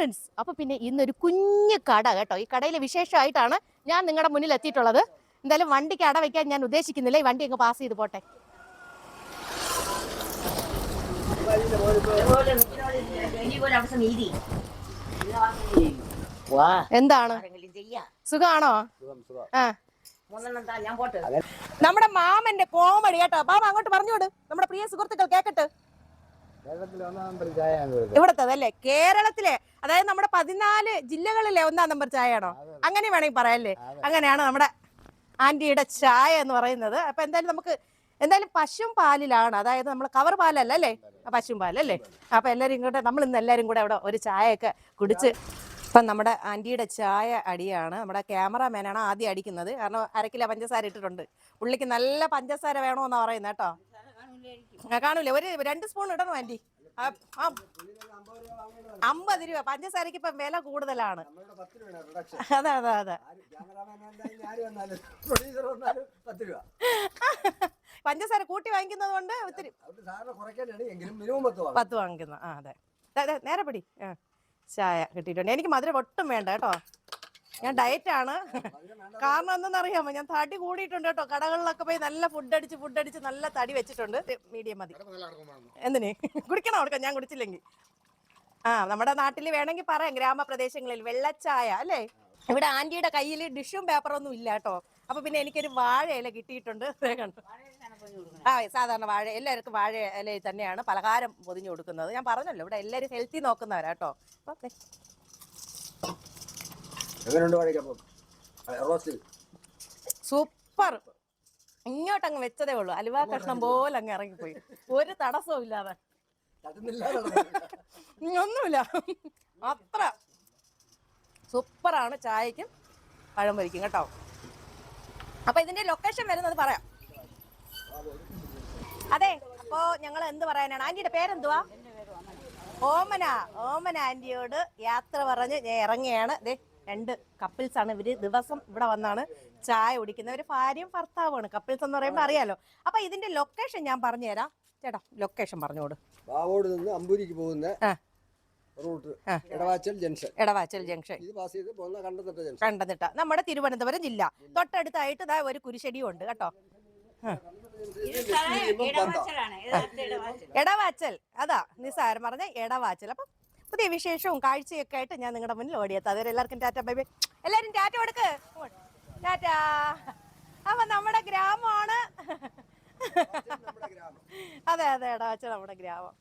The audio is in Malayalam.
ഫ്രണ്ട്സ്, അപ്പൊ പിന്നെ ഇന്നൊരു കുഞ്ഞു കട കേട്ടോ. ഈ കടയിലെ വിശേഷമായിട്ടാണ് ഞാൻ നിങ്ങളുടെ മുന്നിൽ എത്തിയിട്ടുള്ളത്. എന്തായാലും വണ്ടിക്ക് അട വെക്കാൻ ഞാൻ ഉദ്ദേശിക്കുന്നില്ല. ഈ വണ്ടി അങ്ങ് പാസ് ചെയ്ത് പോട്ടെ. എന്താണ്, സുഖാണോ? നമ്മുടെ മാമന്റെ കോമഡി കേട്ടോ. മാമ അങ്ങോട്ട് പറഞ്ഞോട്, നമ്മുടെ പ്രിയ സുഹൃത്തുക്കൾ കേക്കട്ടെ. ഇവിടത്തതല്ലേ കേരളത്തിലെ, അതായത് നമ്മുടെ 14 ജില്ലകളിലെ 1-ാം നമ്പർ ചായയാണോ? അങ്ങനെ വേണമെങ്കിൽ പറയാല്ലേ. അങ്ങനെയാണ് നമ്മുടെ ആന്റിയുടെ ചായ എന്ന് പറയുന്നത്. അപ്പൊ എന്തായാലും പശും പാലിലാണ്, അതായത് നമ്മൾ കവർ പാലല്ല അല്ലേ, പശും പാലല്ലേ. അപ്പൊ എല്ലാരും ഇങ്ങോട്ട്, നമ്മൾ ഇന്ന് എല്ലാരും കൂടെ അവിടെ ഒരു ചായയൊക്കെ കുടിച്ച്. ഇപ്പം നമ്മുടെ ആന്റിയുടെ ചായ അടിയാണ്. നമ്മുടെ ക്യാമറാമാനാണ് ആദ്യം അടിക്കുന്നത്, കാരണം 1/2 കിലോ പഞ്ചസാര ഇട്ടിട്ടുണ്ട്. പുള്ളിക്ക് നല്ല പഞ്ചസാര വേണമെന്നാ പറയുന്നത് കേട്ടോ. കാണൂലേ, ഒരു 2 സ്പൂൺ ഇടണം ആന്റി. 50 രൂപ പഞ്ചസാരക്ക് ഇപ്പം വില കൂടുതലാണ്. അതെ അതെ അതെ, പഞ്ചസാര കൂട്ടി വാങ്ങിക്കുന്നത് കൊണ്ട് ഒത്തിരി 10 വാങ്ങിക്കുന്ന. അതെ, നേരെ പിടി. ചായ കിട്ടിയിട്ടുണ്ട്. എനിക്ക് മധുരം ഒട്ടും വേണ്ട കേട്ടോ. ഞാൻ ഡയറ്റാണ്. കാരണം എന്തെന്നറിയാമോ, ഞാൻ തടി കൂടിയിട്ടുണ്ട് കേട്ടോ. കടകളിലൊക്കെ പോയി നല്ല ഫുഡ് അടിച്ച് നല്ല തടി വെച്ചിട്ടുണ്ട്. മീഡിയം മതി. എന്തിന് കുടിക്കണം കൊടുക്കാം, ഞാൻ കുടിച്ചില്ലെങ്കിൽ. നമ്മുടെ നാട്ടിൽ വേണമെങ്കിൽ പറയാം, ഗ്രാമപ്രദേശങ്ങളിൽ വെള്ളച്ചായ അല്ലേ. ഇവിടെ ആന്റിയുടെ കയ്യിൽ ഡിഷും പേപ്പറൊന്നും ഇല്ല കേട്ടോ. അപ്പൊ പിന്നെ എനിക്കൊരു വാഴ ഇല കിട്ടിയിട്ടുണ്ട്. സാധാരണ വാഴ, എല്ലാവർക്കും വാഴ ഇലയിൽ തന്നെയാണ് പലഹാരം പൊതിഞ്ഞു കൊടുക്കുന്നത്. ഞാൻ പറഞ്ഞല്ലോ, ഇവിടെ എല്ലാവരും ഹെൽത്തി നോക്കുന്നവരാ കേട്ടോ. സൂപ്പർ. ഇങ്ങോട്ടങ്ങ് വെച്ചതേ ഉള്ളൂ, അലുവ കഷ്ണം പോലെ അങ്ങ് ഇറങ്ങിപ്പോയി, ഒരു തടസ്സവും ഇല്ലാതെ. ഒന്നുമില്ല, അത്ര സൂപ്പറാണ്. ചായക്കും പഴം പൊരിക്കും കേട്ടോ. അപ്പൊ ഇതിന്റെ ലൊക്കേഷൻ വരുന്നത് പറയാം. അതെ, അപ്പോ ഞങ്ങൾ എന്ത് പറയാനാണ്, ആന്റിയുടെ പേരെന്തുവാ? ഓമന ആന്റിയോട് യാത്ര പറഞ്ഞ് ഞാൻ ഇറങ്ങിയാണ്. 2 കപ്പിൾസ് ആണ് ഇവര്. ദിവസം ഇവിടെ വന്നാണ് ചായ കുടിക്കുന്നത്. ഒരു ഭാര്യയും ഭർത്താവുമാണ്. കപ്പിൾസ് എന്ന് പറയുമ്പോൾ അറിയാലോ. അപ്പൊ ഇതിന്റെ ലൊക്കേഷൻ ഞാൻ പറഞ്ഞുതരാം. ചേട്ടാ ലൊക്കേഷൻ പറഞ്ഞോട്. ബാവോട് നിന്ന് അമ്പൂരിക്ക് പോകുന്ന റൂട്ട് എടവാച്ചൽ ജംഗ്ഷൻ. ഇത് പാസ് ചെയ്ത് പോകുന്ന കണ്ടത്തിട്ട നമ്മുടെ തിരുവനന്തപുരം ജില്ല. തൊട്ടടുത്തായിട്ട് ഒരു കുരിശടിയും ഉണ്ട് കേട്ടോ. എടവാച്ചൽ, അതാ നിസാരം പറഞ്ഞ എടവാച്ചൽ. അപ്പൊ പുതിയ വിശേഷവും കാഴ്ചയൊക്കെ ആയിട്ട് ഞാൻ നിങ്ങളുടെ മുന്നിൽ ഓടിയെത്താം. അതുവരെ എല്ലാവർക്കും ടാറ്റ ബൈ ബൈ. എല്ലാരും ടാറ്റ കൊടുക്ക്. ടാറ്റ. അപ്പൊ നമ്മുടെ ഗ്രാമമാണ്. അതെ, എടവാച്ചൽ നമ്മുടെ ഗ്രാമം.